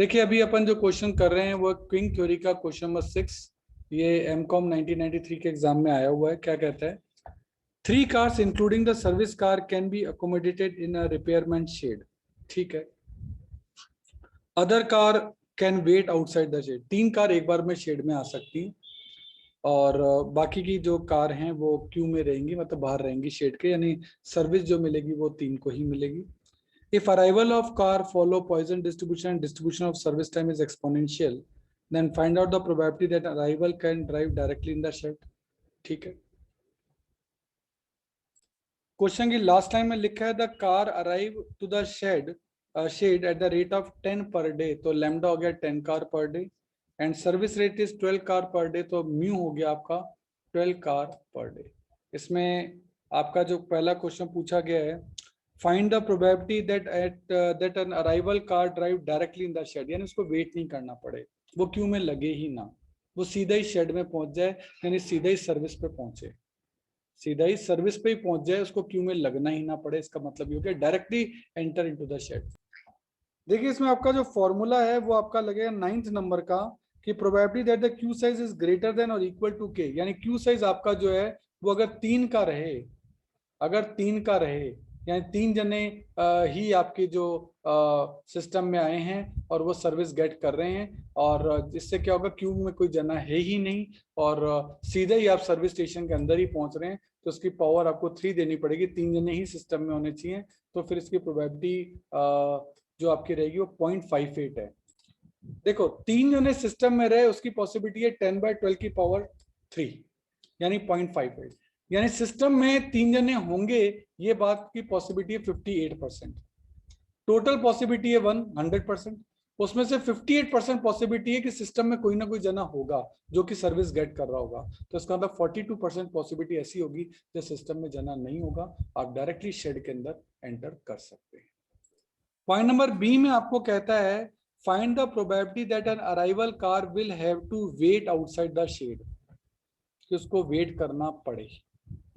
देखिए अभी अपन जो क्वेश्चन कर रहे हैं वो क्विंग थ्योरी का क्वेश्चन नंबर 6, ये एमकॉम 1993 के एग्जाम में आया हुआ है। क्या कहता है? 3 cars including the service car can be accommodated in a repairman shed. ठीक है। Other car can wait outside the shed. 3 car एक बार में शेड में आ सकती हैं और बाकी की जो कार हैं वो क्यू में रहेंगी, मतलब बाहर रहेंगी शेड के, यानी सर्विस जो मिलेगी वो 3 को ही मिलेगी। If arrival of car follow Poisson distribution and distribution of service time is exponential, then find out the probability that arrival can drive directly in the shed. ठीक है। क्वेश्चन की लास्ट टाइम में लिखा है the car arrive to the shed at the rate of 10 per day, तो lambda हो गया 10 car per day, and service rate is 12 car per day, तो म्यू हो गया आपका 12 कार पर डे। इसमें आपका जो पहला क्वेश्चन पूछा गया है, find the probability that an arrival car drive directly in the shed, यानी उसको वेट नहीं करना पड़े, वो क्यू में लगे ही ना, वो सीधा ही शेड में पहुंच जाए, यानी सीधा ही सर्विस पे पहुंचे, सीधा ही सर्विस पे ही पहुंच जाए, उसको क्यू में लगना ही ना पड़े। इसका मतलब ये हो गया directly enter into the shed. देखिए इसमें आपका जो फॉर्मूला है वो आपका लगेगा 9th नंबर का, कि probability that the queue size is greater than और इक्वल टू के, यानी क्यू साइज आपका जो है वो अगर 3 का रहे, अगर 3 का रहे, यानी 3 जने ही आपके जो सिस्टम में आए हैं और वो सर्विस गेट कर रहे हैं, और इससे क्या होगा, क्यू में कोई जना है ही नहीं और सीधे ही आप सर्विस स्टेशन के अंदर ही पहुंच रहे हैं, तो उसकी पावर आपको 3 देनी पड़ेगी, 3 जने ही सिस्टम में होने चाहिए, तो फिर इसकी प्रोबेबिलिटी जो आपकी रहेगी वो 0.58 है। देखो 3 जने सिस्टम में रहे, उसकी पॉसिबिलिटी है 10/12 की पावर 3, यानी 0.58, यानी सिस्टम में 3 जने होंगे, ये बात की पॉसिबिलिटी है 58%। टोटल पॉसिबिलिटी है 100%, उसमें से 58% पॉसिबिलिटी है कि सिस्टम में कोई ना कोई जना होगा जो कि सर्विस गेट कर रहा होगा, तो इसका मतलब 42% पॉसिबिलिटी ऐसी होगी जो सिस्टम में जना नहीं होगा, आप डायरेक्टली शेड के अंदर एंटर कर सकते हैं। पॉइंट नंबर बी में आपको कहता है find the probability that an arrival car will have to wait outside the shed, कि उसको वेट करना पड़े,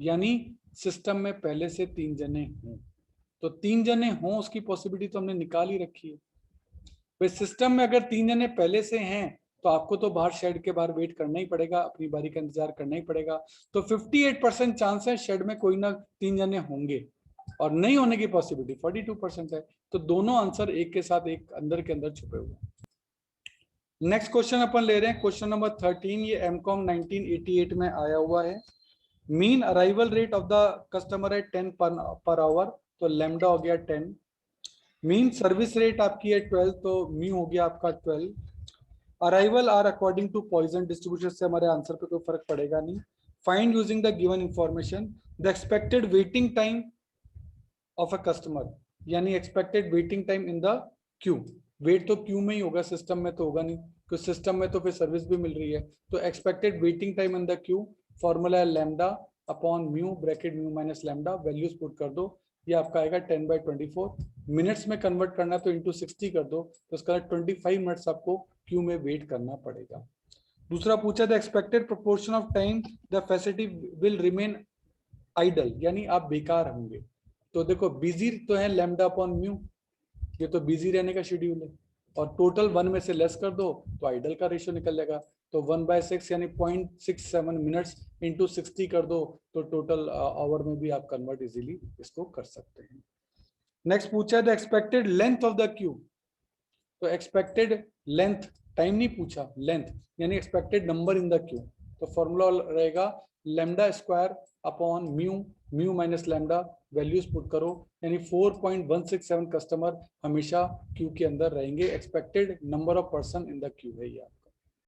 यानी सिस्टम में पहले से 3 जने हों, तो 3 जने हों उसकी पॉसिबिलिटी तो हमने निकाल ही रखी है। भाई सिस्टम में अगर 3 जने पहले से हैं तो आपको तो बाहर शेड के बाहर वेट करना ही पड़ेगा, अपनी बारी का इंतजार करना ही पड़ेगा, तो 58% चांस है शेड में कोई ना 3 जने होंगे, और नहीं होने की पॉसिबिलिटी 42% है, तो दोनों आंसर एक के साथ एक अंदर के अंदर छुपे हुए हैं। नेक्स्ट क्वेश्चन अपन ले रहे हैं क्वेश्चन नंबर 13, ये एमकॉम 1988 में आया हुआ है। Mean arrival rate of the customer है 10 पर आवर, तो लैम्डा हो गया 10। मीन सर्विस रेट आपकी है 12, तो म्यू हो गया आपका 12। Arrival are according to Poisson distribution, से हमारे आंसर पे कोई फर्क पड़ेगा नहीं। Find using the given information the expected waiting time of a customer, यानी expected waiting time in the queue, wait तो क्यू में ही होगा, सिस्टम में तो होगा नहीं, क्योंकि सिस्टम में तो फिर सर्विस भी मिल रही है, तो expected waiting time in the queue, formula है lambda upon mu, bracket mu minus lambda, values put कर दो, ये आपका आएगा 10/24। मिनट्स में कन्वर्ट करना तो इंटू 60 कर दो, तो उसका 25 मिनट्स आपको क्यू में वेट करना पड़ेगा। दूसरा पूछा था expected proportion of time the facility will remain idle, यानी आप बेकार होंगे, तो देखो बिजी तो है लैम्डा अपॉन म्यू, ये तो बिजी रहने का शेड्यूल है, और टोटल 1 में से लेस कर दो तो आइडल का रेशियो निकल जाएगा, तो 1/6 यानी 0.67 मिनट्स इंटू 60 कर दो, तो टोटल आवर में भी आप कन्वर्ट इजीली इसको कर सकते हैं। नेक्स्ट पूछा है the expected length of the Q, तो एक्सपेक्टेड लेंथ, टाइम नहीं पूछा, लेंथ यानी expected number in the Q, तो फॉर्मूला रहेगा lambda square upon mu, mu minus lambda, values put करो, यानी 4.167 कस्टमर हमेशा क्यू के अंदर रहेंगे, expected number of person in the Q है ये।